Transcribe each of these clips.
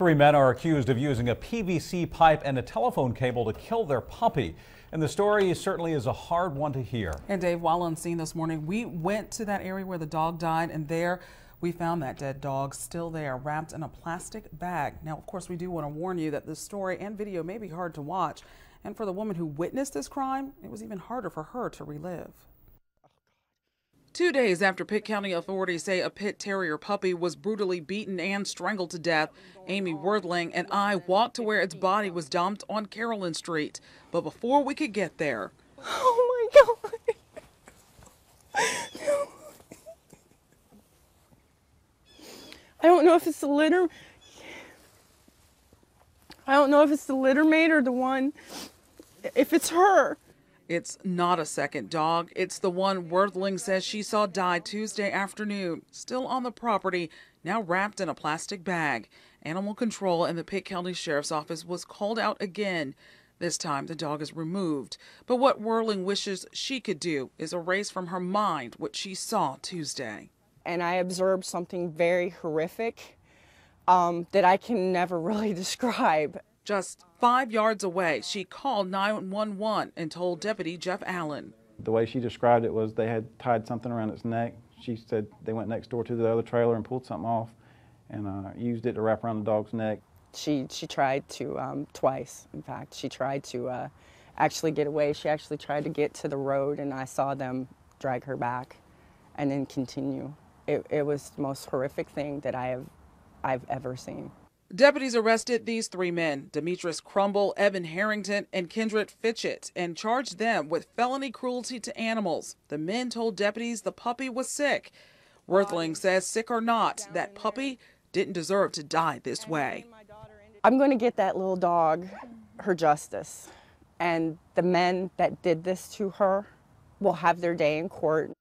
Three men are accused of using a PVC pipe and a telephone cable to kill their puppy. And the story certainly is a hard one to hear. And Dave, while on scene this morning, we went to that area where the dog died, and there we found that dead dog still there, wrapped in a plastic bag. Now, of course, we do want to warn you that this story and video may be hard to watch. And for the woman who witnessed this crime, it was even harder for her to relive. 2 days after Pitt County authorities say a pit-terrier puppy was brutally beaten and strangled to death, Amy Worthling and I walked to where its body was dumped on Carolyn Street. But before we could get there... Oh my God! No. I don't know if it's the litter. I don't know if it's the litter mate or the one, if it's her. It's not a second dog. It's the one Worthling says she saw die Tuesday afternoon, still on the property, now wrapped in a plastic bag. Animal control and the Pitt County Sheriff's Office was called out again. This time the dog is removed. But what Worthling wishes she could do is erase from her mind what she saw Tuesday. And I observed something very horrific that I can never really describe. Just 5 yards away, she called 911 and told Deputy Jeff Allen. The way she described it was they had tied something around its neck. She said they went next door to the other trailer and pulled something off and used it to wrap around the dog's neck. She tried to, twice, in fact. She tried to actually get away. She actually tried to get to the road, and I saw them drag her back and then continue. It was the most horrific thing that I've ever seen. Deputies arrested these three men, Demetrius Crumble, Harrington and Kendrick Fitchett, and charged them with felony cruelty to animals. The men told deputies the puppy was sick. Worthling says, sick or not, that puppy didn't deserve to die this way. I'm going to get that little dog her justice, and the men that did this to her will have their day in court.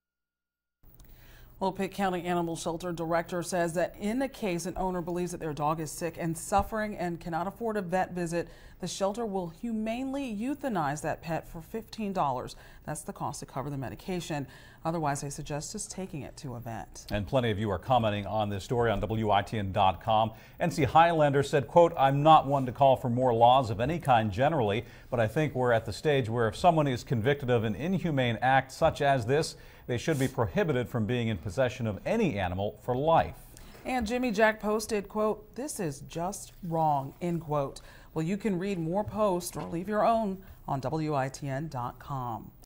Well, Pitt County Animal Shelter Director says that in the case an owner believes that their dog is sick and suffering and cannot afford a vet visit, the shelter will humanely euthanize that pet for $15. That's the cost to cover the medication. Otherwise, they suggest just taking it to a vet. And plenty of you are commenting on this story on WITN.com. NC Highlander said, quote, I'm not one to call for more laws of any kind generally, but I think we're at the stage where if someone is convicted of an inhumane act such as this, they should be prohibited from being in possession of any animal for life. And Jimmy Jack posted, quote, this is just wrong, end quote. Well, you can read more posts or leave your own on WITN.com.